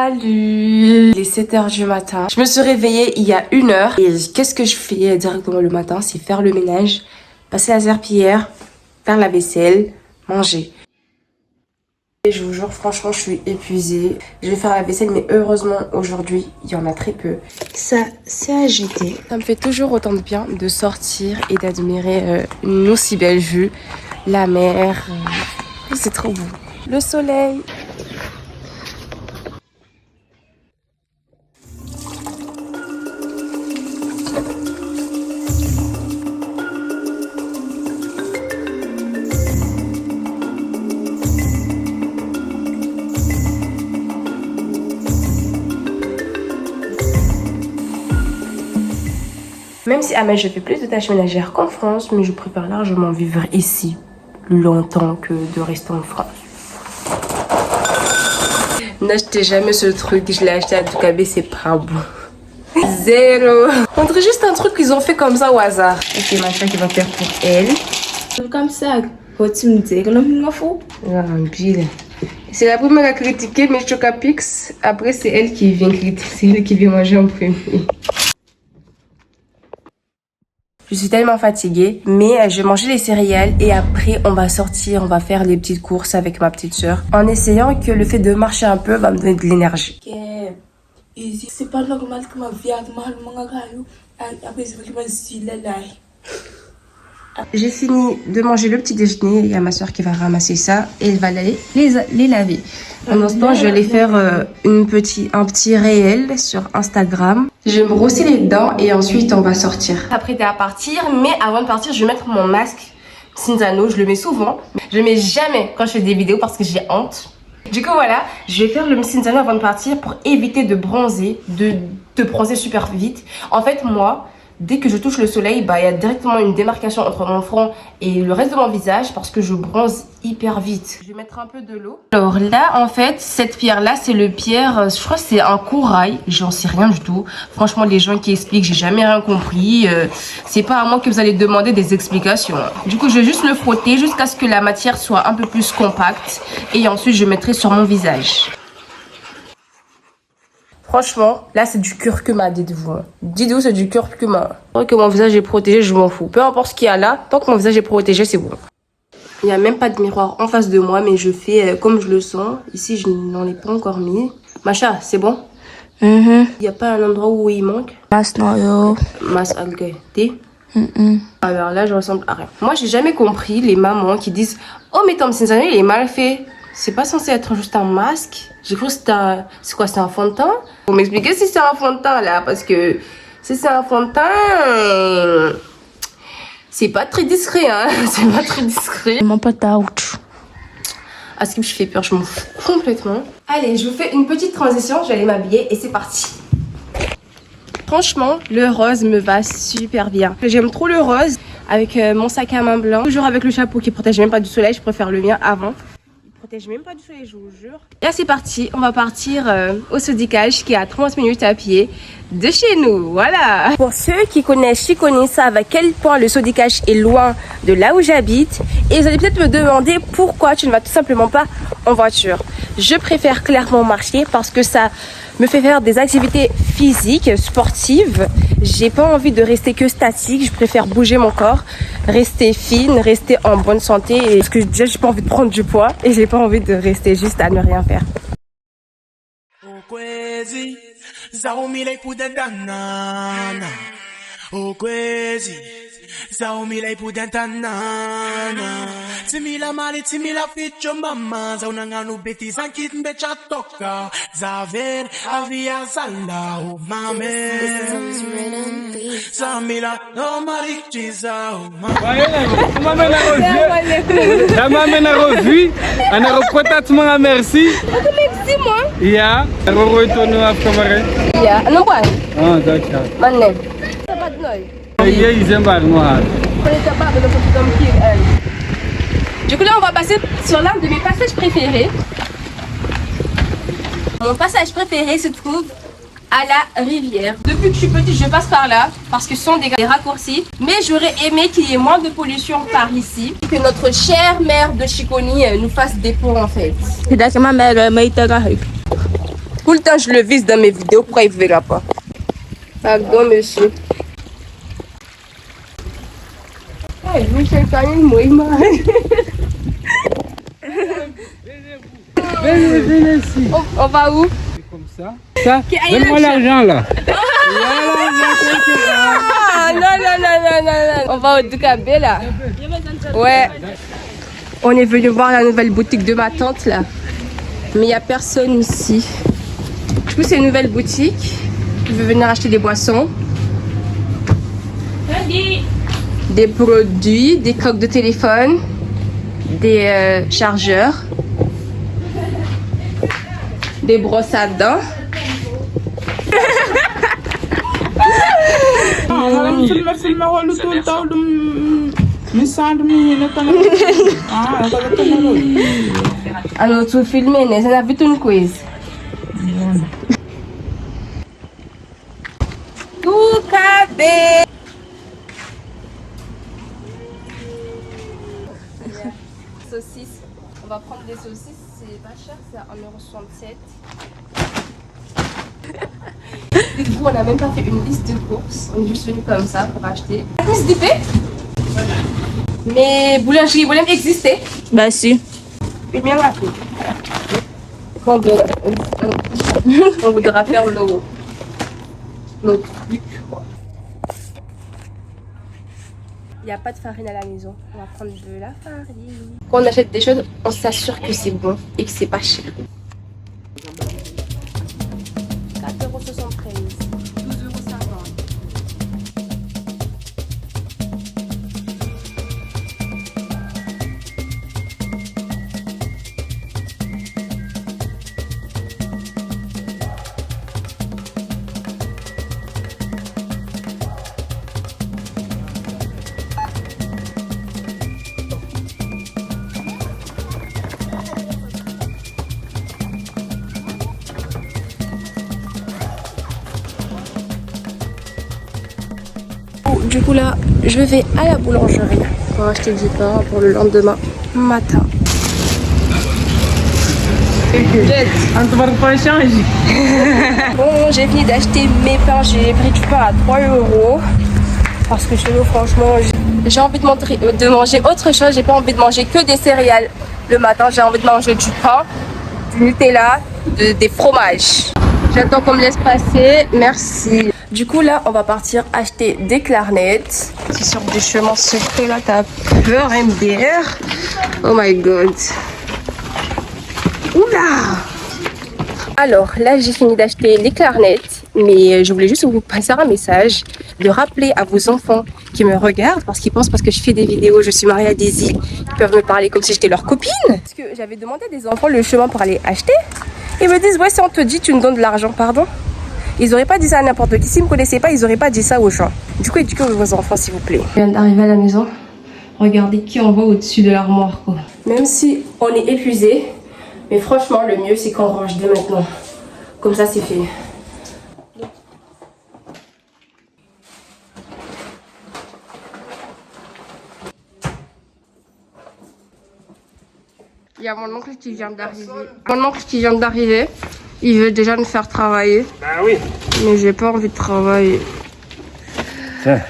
Salut! Il est 7h du matin. Je me suis réveillée il y a 1 heure. Et qu'est-ce que je fais directement le matin? C'est faire le ménage, passer la serpillière, faire la vaisselle, manger. Et je vous jure, franchement, je suis épuisée. Je vais faire la vaisselle, mais heureusement, aujourd'hui, il y en a très peu. Ça, c'est à jeter. Ça me fait toujours autant de bien de sortir et d'admirer une aussi belle vue. La mer, c'est trop beau. Le soleil. Même si Amel, je fais plus de tâches ménagères qu'en France, mais je préfère largement vivre ici longtemps que de rester en France. N'achetez jamais ce truc, je l'ai acheté à Dukabe, c'est pas bon. Zéro. On dirait juste un truc qu'ils ont fait comme ça au hasard. Et c'est ma soeur qui va faire pour elle. Comme ça, tu me dis que l'homme fou. C'est la première à critiquer mes Chocapix. Après, c'est elle qui vient critiquer, c'est elle qui vient manger en premier. Je suis tellement fatiguée, mais je vais manger les céréales et après on va sortir, on va faire les petites courses avec ma petite soeur en essayant que le fait de marcher un peu va me donner de l'énergie. C'est pas normal que ma vie a mal, après J'ai fini de manger le petit déjeuner, il y a ma soeur qui va ramasser ça et elle va les laver. Pendant ce temps, je vais aller faire un petit réel sur Instagram. Je vais me brosser les dents et ensuite on va sortir. Apprêtée à partir, mais avant de partir, je vais mettre mon masque Cinzano. Je le mets souvent. Je le mets jamais quand je fais des vidéos parce que j'ai honte. Du coup voilà, je vais faire le Cinzano avant de partir pour éviter de bronzer, de bronzer super vite. En fait moi, dès que je touche le soleil, il y a directement une démarcation entre mon front et le reste de mon visage parce que je bronze hyper vite. Je vais mettre un peu de l'eau. Alors là, en fait, cette pierre-là, c'est le pierre, je crois que c'est un corail. J'en sais rien du tout. Franchement, les gens qui expliquent, j'ai jamais rien compris. C'est pas à moi que vous allez demander des explications. Du coup, je vais juste le frotter jusqu'à ce que la matière soit un peu plus compacte. Et ensuite, je mettrai sur mon visage. Franchement, là c'est du curcuma, dites-vous. Dites-vous, c'est du curcuma. Tant que mon visage est protégé, je m'en fous. Peu importe ce qu'il y a là, tant que mon visage est protégé, c'est bon. Il n'y a même pas de miroir en face de moi, mais je fais comme je le sens. Ici, je n'en ai pas encore mis. Macha, c'est bon? Il n'y a pas un endroit où il manque? Mas algue. Alors là, je ressemble à rien. Moi, j'ai jamais compris les mamans qui disent « Oh, mais Tom Cinzano, il est mal fait. » C'est pas censé être juste un masque. J'ai cru que c'était un... C'est quoi, c'est un fond de teint? Faut m'expliquer si c'est un fond de teint, là. Parce que si c'est un fond de teint... C'est pas très discret, hein. C'est pas très discret. Mon pote out. À ce que je fais peur, je m'en fous complètement. Allez, je vous fais une petite transition. Je vais aller m'habiller et c'est parti. Franchement, le rose me va super bien. J'aime trop le rose avec mon sac à main blanc. Toujours avec le chapeau qui protège même pas du soleil. Je préfère le mien avant. Protège même pas du soleil, je vous jure. Et là c'est parti, on va partir au Sodicage qui est à 30 minutes à pied de chez nous, voilà. Pour ceux qui connaissent Chiconi savent à quel point le Sodicage est loin de là où j'habite. Et vous allez peut-être me demander pourquoi tu ne vas tout simplement pas en voiture. Je préfère clairement marcher parce que ça me fait faire des activités physiques, sportives. J'ai pas envie de rester que statique, je préfère bouger mon corps, rester fine, rester en bonne santé. Parce que déjà j'ai pas envie de prendre du poids et j'ai pas envie de rester juste à ne rien faire. Zaumila ipudentanana Timila mali timila ficho mama Zaunanganu beti zankit mbecha toka Zaver avia zala o mame Zamila no mari chiza o mame La maman a revu, on a reprotat mga merci. Merci moi. Ja, er retourne à Camargue. Ja, non quoi? Ah, d'accord. Mané. Ça va de noi. Ils aiment pas noir. Du coup là on va passer sur l'un de mes passages préférés. Mon passage préféré se trouve à la rivière. Depuis que je suis petite, je passe par là parce que ce sont des raccourcis. Mais j'aurais aimé qu'il y ait moins de pollution par ici. Que notre chère mère de Chiconi nous fasse des ponts en fait. Tout le temps, je le vise dans mes vidéos. Pourquoi il ne verra pas? Pardon, monsieur. Hey, Michel Canin, moi, il m'a. Venez ici. On va où? Comme ça. Ça, donne-moi l'argent là. Ah, non. On va au Ducabé là. Ouais. On est venu voir la nouvelle boutique de ma tante là. Mais il n'y a personne ici. Du coup, c'est une nouvelle boutique. Je veux venir acheter des boissons. Des produits, des coques de téléphone, des chargeurs, des brosses à dents. Alors, tu filmes, on a vu une quiz. Tout cabé. Saucisses. On va prendre des saucisses, c'est pas cher, c'est à 1,67 €. Du coup, on n'a même pas fait une liste de courses. On est juste venu comme ça pour acheter. Miss Dipé. Mais boulangerie, vous l'aimez exister? Bah si. Et bien rapide. On voudra faire l'eau. Notre truc. Il n'y a pas de farine à la maison. On va prendre de la farine. Quand on achète des choses, on s'assure que c'est bon et que c'est pas cher. 4,73 €, 12,50 €. Du coup là, je vais à la boulangerie pour acheter du pain pour le lendemain matin. Bon, j'ai fini d'acheter mes pains, j'ai pris du pain à 3 € parce que chez nous franchement j'ai envie de manger autre chose, j'ai pas envie de manger que des céréales le matin, j'ai envie de manger du pain, du Nutella, des fromages. J'attends qu'on me laisse passer, merci. Du coup là on va partir acheter des clarinettes. C'est sur du chemin secret là, t'as peur MDR. Oh my god. Oula. Alors là j'ai fini d'acheter les clarinettes. Mais je voulais juste vous passer un message. De rappeler à vos enfants qui me regardent. Parce qu'ils pensent parce que je fais des vidéos, je suis mariée à des îles. Ils peuvent me parler comme si j'étais leur copine. Parce que j'avais demandé à des enfants le chemin pour aller acheter. Ils me disent ouais si on te dit tu me donnes de l'argent, pardon. Ils n'auraient pas dit ça à n'importe qui. S'ils ne me connaissaient pas, ils n'auraient pas dit ça aux gens. Du coup, éduquez vos enfants, s'il vous plaît. Je viens d'arriver à la maison. Regardez qui on voit au-dessus de l'armoire, quoi. Même si on est épuisé, mais franchement, le mieux, c'est qu'on range dès maintenant. Comme ça, c'est fait. Il y a mon oncle qui vient d'arriver. Il veut déjà me faire travailler. Ben oui. Mais j'ai pas envie de travailler. Tiens.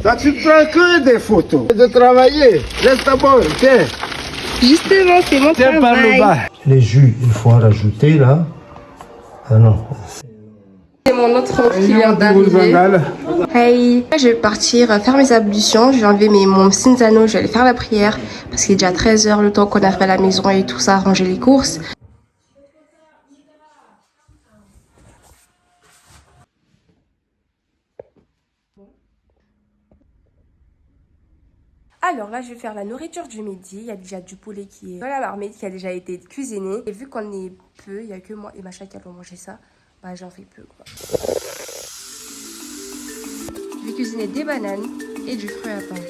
Ça, tu prends que des photos. De travailler. Laisse d'abord, tiens. Justement, c'est mon Tiens par le bas. Les jus, il faut en rajouter là. Ah non. C'est mon autre oncle qui vient d'arriver. Hey, je vais partir faire mes ablutions. Je vais enlever mon Cinzano. Je vais aller faire la prière. Parce qu'il est déjà 13 h, le temps qu'on arrive à la maison et tout ça, ranger les courses. Alors là, je vais faire la nourriture du midi. Il y a déjà du poulet qui est dans la marmite, qui a déjà été cuisiné. Et vu qu'on est peu, il n'y a que moi et ma chatte qui allons manger ça, bah j'en fais peu, quoi. Je vais cuisiner des bananes et du fruit à pain.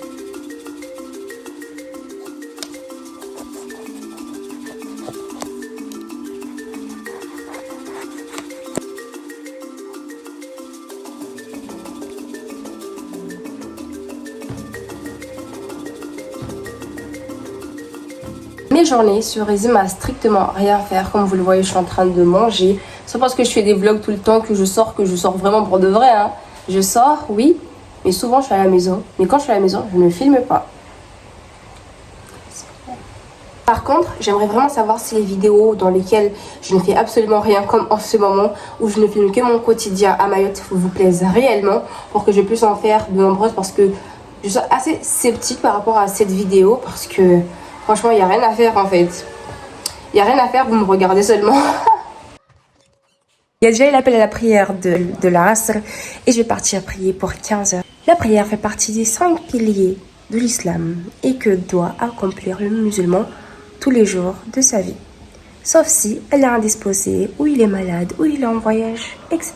Mes journées se résument à strictement rien faire. Comme vous le voyez, je suis en train de manger. C'est parce que je fais des vlogs tout le temps que je sors vraiment pour de vrai. Hein. Je sors, oui, mais souvent je suis à la maison. Mais quand je suis à la maison, je ne filme pas. Par contre, j'aimerais vraiment savoir si les vidéos dans lesquelles je ne fais absolument rien comme en ce moment, où je ne filme que mon quotidien à Mayotte, vous plaisent réellement, pour que je puisse en faire de nombreuses, parce que je suis assez sceptique par rapport à cette vidéo, parce que franchement, il n'y a rien à faire en fait. Il n'y a rien à faire, vous me regardez seulement. Il y a déjà eu l'appel à la prière de l'Asr et je vais partir prier pour 15 heures. La prière fait partie des 5 piliers de l'islam et que doit accomplir le musulman tous les jours de sa vie. Sauf si elle est indisposée, ou il est malade, ou il est en voyage, etc.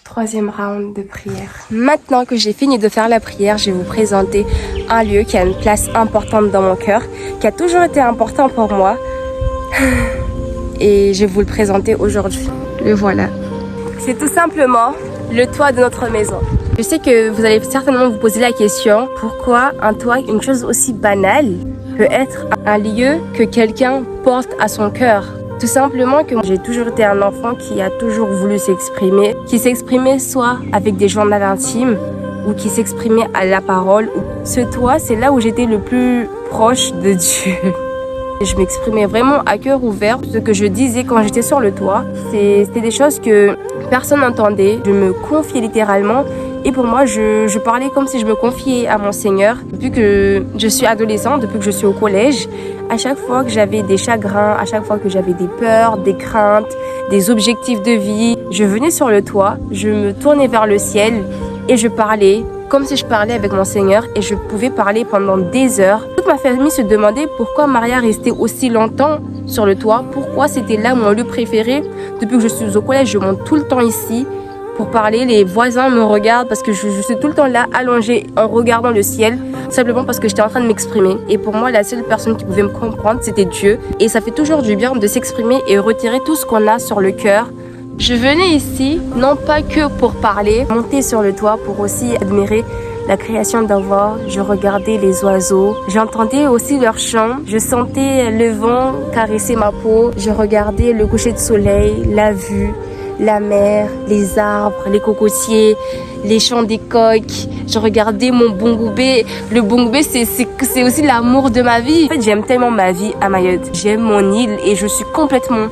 Troisième round de prière. Maintenant que j'ai fini de faire la prière, je vais vous présenter un lieu qui a une place importante dans mon cœur, qui a toujours été important pour moi. Et je vais vous le présenter aujourd'hui. Le voilà. C'est tout simplement le toit de notre maison. Je sais que vous allez certainement vous poser la question, pourquoi un toit, une chose aussi banale, peut être un lieu que quelqu'un porte à son cœur? Tout simplement que j'ai toujours été un enfant qui a toujours voulu s'exprimer, qui s'exprimait soit avec des journaux intimes ou qui s'exprimait à la parole. Ce toit, c'est là où j'étais le plus proche de Dieu. Je m'exprimais vraiment à cœur ouvert. Ce que je disais quand j'étais sur le toit, c'était des choses que personne n'entendait. Je me confiais littéralement. Et pour moi, je parlais comme si je me confiais à mon Seigneur. Depuis que je suis adolescente, depuis que je suis au collège, à chaque fois que j'avais des chagrins, à chaque fois que j'avais des peurs, des craintes, des objectifs de vie, je venais sur le toit, je me tournais vers le ciel et je parlais comme si je parlais avec mon Seigneur et je pouvais parler pendant des heures. Toute ma famille se demandait pourquoi Maria restait aussi longtemps sur le toit, pourquoi c'était là mon lieu préféré. Depuis que je suis au collège, je monte tout le temps ici pour parler. Les voisins me regardent parce que je suis tout le temps là, allongée, en regardant le ciel, simplement parce que j'étais en train de m'exprimer. Et pour moi, la seule personne qui pouvait me comprendre, c'était Dieu. Et ça fait toujours du bien de s'exprimer et retirer tout ce qu'on a sur le cœur. Je venais ici, non pas que pour parler, monter sur le toit pour aussi admirer la création d'Allah. Je regardais les oiseaux, j'entendais aussi leurs chants, je sentais le vent caresser ma peau, je regardais le coucher de soleil, la vue, la mer, les arbres, les cocotiers, les chants des coqs. Je regardais mon bongoubé. Le bongoubé, c'est aussi l'amour de ma vie. En fait, j'aime tellement ma vie à Mayotte. J'aime mon île et je suis complètement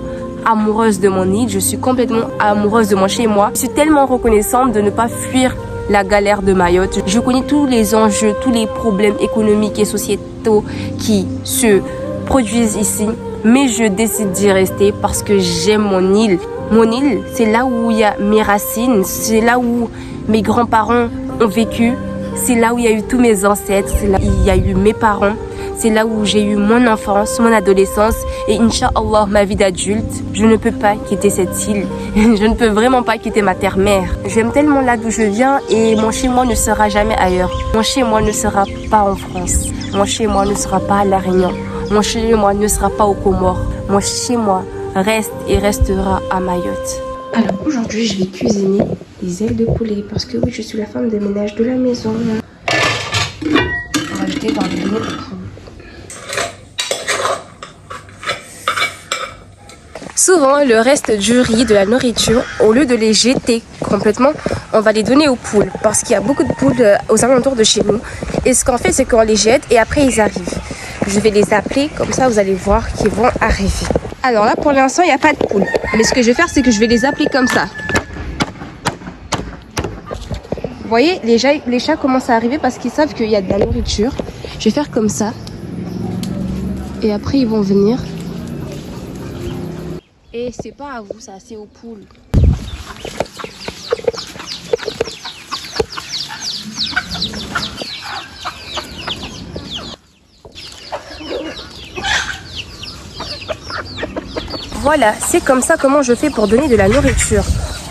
amoureuse de mon île. Je suis complètement amoureuse de mon chez-moi. Je suis tellement reconnaissante de ne pas fuir la galère de Mayotte. Je connais tous les enjeux, tous les problèmes économiques et sociétaux qui se produisent ici. Mais je décide d'y rester parce que j'aime mon île. Mon île, c'est là où il y a mes racines, c'est là où mes grands-parents ont vécu, c'est là où il y a eu tous mes ancêtres, c'est là où il y a eu mes parents, c'est là où j'ai eu mon enfance, mon adolescence et Inch'Allah ma vie d'adulte. Je ne peux pas quitter cette île, je ne peux vraiment pas quitter ma terre-mère. J'aime tellement là d'où je viens et mon chez-moi ne sera jamais ailleurs. Mon chez-moi ne sera pas en France, mon chez-moi ne sera pas à La Réunion, mon chez-moi ne sera pas aux Comores, mon chez-moi reste et restera à Mayotte. Alors aujourd'hui je vais cuisiner des ailes de poulet parce que oui je suis la femme de ménage de la maison. On va jeter dans le lot. Souvent le reste du riz, de la nourriture, au lieu de les jeter complètement, on va les donner aux poules parce qu'il y a beaucoup de poules aux alentours de chez nous. Et ce qu'on fait c'est qu'on les jette et après ils arrivent. Je vais les appeler, comme ça vous allez voir qu'ils vont arriver. Alors là pour l'instant il n'y a pas de poules. Mais ce que je vais faire c'est que je vais les appeler comme ça. Vous voyez les chats commencent à arriver parce qu'ils savent qu'il y a de la nourriture. Je vais faire comme ça. Et après ils vont venir. Et c'est pas à vous ça, c'est aux poules. Voilà, c'est comme ça comment je fais pour donner de la nourriture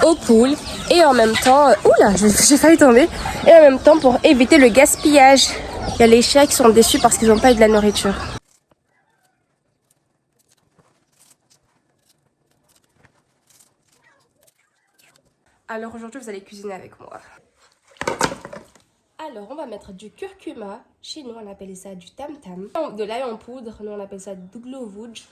aux poules et en même temps, oula, j'ai failli tomber, et en même temps pour éviter le gaspillage. Il y a les chats qui sont déçus parce qu'ils n'ont pas eu de la nourriture. Alors aujourd'hui vous allez cuisiner avec moi. Alors, on va mettre du curcuma. Chez nous, on appelle ça du tam-tam. De l'ail en poudre. Nous, on appelle ça du glovouj.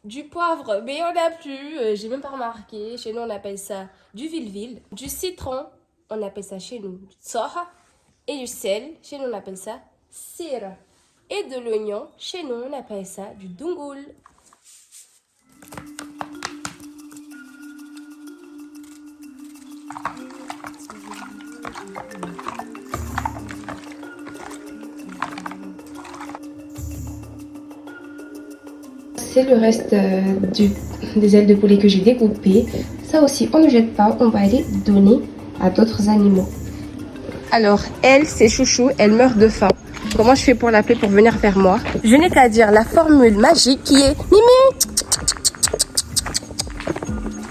Du poivre, mais on n'a plus. J'ai même pas remarqué. Chez nous, on appelle ça du vilvil. Du citron, on appelle ça chez nous du tsoha. Et du sel, chez nous, on appelle ça sira. Et de l'oignon, chez nous, on appelle ça du dungoul. C'est le reste des ailes de poulet que j'ai découpées. Ça aussi, on ne jette pas, on va les donner à d'autres animaux. Alors, elle, c'est Chouchou, elle meurt de faim. Comment je fais pour l'appeler pour venir vers moi? Je n'ai qu'à dire la formule magique qui est Mimi.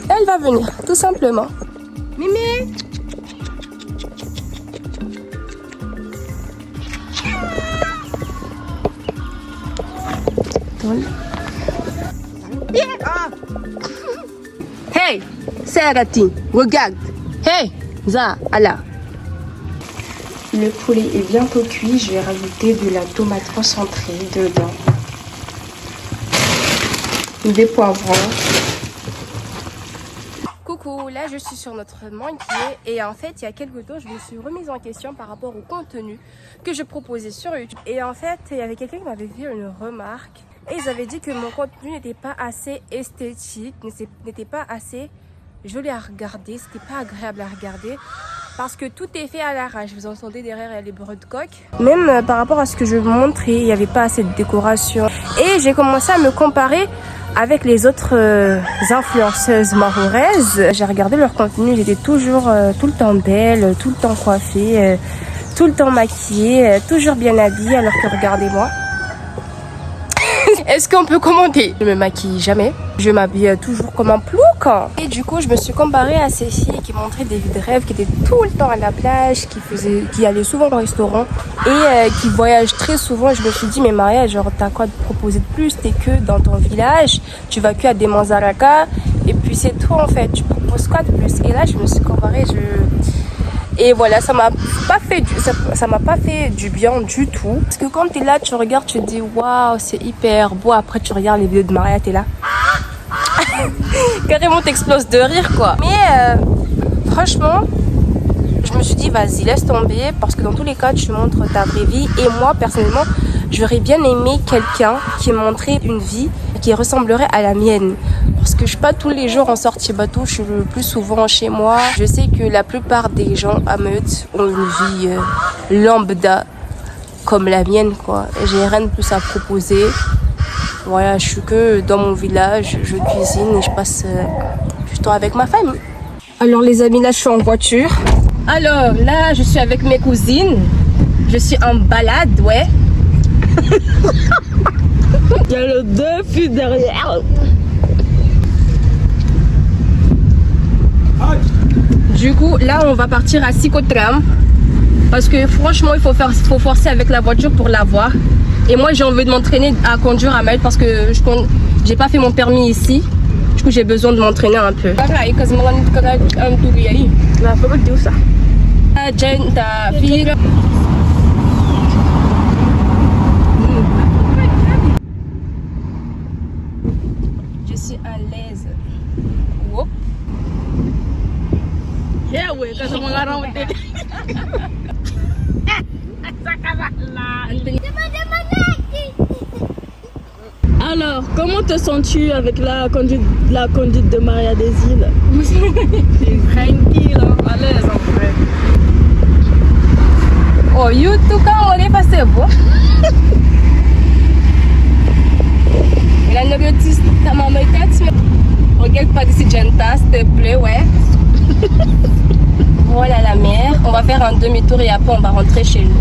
Elle va venir, tout simplement. Mimi. Hey, Serati, regarde. Hey, ça, Allah. Le poulet est bientôt cuit. Je vais rajouter de la tomate concentrée dedans. Des poivrons. Coucou, là je suis sur notre manquier et en fait il y a quelques temps je me suis remise en question par rapport au contenu que je proposais sur YouTube. Et en fait il y avait quelqu'un qui m'avait fait une remarque et ils avaient dit que mon contenu n'était pas assez esthétique, n'était pas assez joli à regarder, c'était pas agréable à regarder. Parce que tout est fait à l'arrache. Vous entendez derrière les bruits de coq. Même par rapport à ce que je vous montrais, il n'y avait pas assez de décoration. Et j'ai commencé à me comparer avec les autres influenceuses mahouraises. J'ai regardé leur contenu, ils étaient toujours tout le temps belles, tout le temps coiffées, tout le temps maquillées, toujours bien habillées. Alors que regardez-moi. Est-ce qu'on peut commenter? Je me maquille jamais. Je m'habille toujours comme un plouc. Et du coup, je me suis comparée à ces filles qui montraient des vies de rêve, qui étaient tout le temps à la plage, qui allaient souvent au restaurant et qui voyagent très souvent. Je me suis dit, mais Maria, genre, t'as quoi de proposer de plus? T'es que dans ton village, tu vas que à des Manzaraka et puis c'est tout en fait. Tu proposes quoi de plus? Et là, je me suis comparée, et voilà, ça m'a pas fait du bien du tout. Parce que quand tu es là, tu regardes, tu te dis waouh, c'est hyper beau. Après, tu regardes les vidéos de Maria, tu es là. Carrément, t'exploses de rire quoi. Mais franchement, je me suis dit vas-y, laisse tomber. Parce que dans tous les cas, tu montres ta vraie vie. Et moi, personnellement, j'aurais bien aimé quelqu'un qui montrait une vie qui ressemblerait à la mienne. Parce que je suis pas tous les jours en sortie bateau, je suis le plus souvent chez moi. Je sais que la plupart des gens à Meut ont une vie lambda comme la mienne quoi. J'ai rien de plus à proposer. Voilà, je suis que dans mon village, je cuisine et je passe du temps avec ma famille. Alors les amis, là je suis en voiture. Alors là je suis avec mes cousines. Je suis en balade, ouais. Il y a le deux filles derrière. Du coup, là, on va partir à Sikotram. Parce que franchement, il faut forcer avec la voiture pour la voir. Et moi, j'ai envie de m'entraîner à conduire à Mayotte parce que j'ai pas fait mon permis ici. Du coup, j'ai besoin de m'entraîner un peu. Je suis à l'aise. Whoop. Alors, comment te sens-tu avec la conduite de Maria des Îles? Tranquille, à l'aise en fait. Oh, YouTube, quand on est passé, bon. La notice, ta maman est cassée. Regarde pas d'ici, Genta, s'il te plaît, ouais. Voilà la mer. On va faire un demi-tour et après on va rentrer chez nous.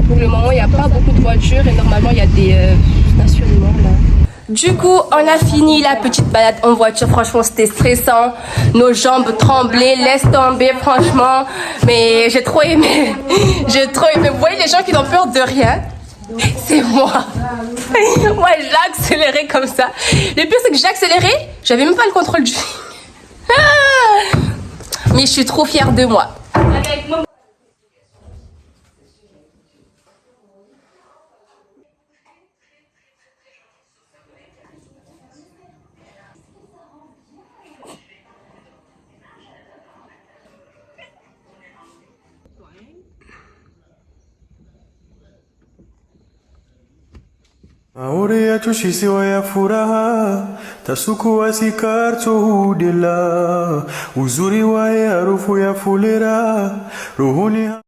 Pour le moment, il n'y a pas beaucoup de voitures et normalement il y a des stationnements là. Du coup, on a fini la petite balade en voiture. Franchement, c'était stressant. Nos jambes tremblaient, laisse tomber, franchement. Mais j'ai trop aimé. J'ai trop aimé. Vous voyez les gens qui n'ont peur de rien? C'est moi. Moi, j'ai accéléré comme ça. Le pire, c'est que j'ai accéléré. J'avais même pas le contrôle du. Mais je suis trop fière de moi. Mauri yetu sisi ya furaha, tasukuwa sikarto hudela, uzuri wa harufu ya fulera, ruhuni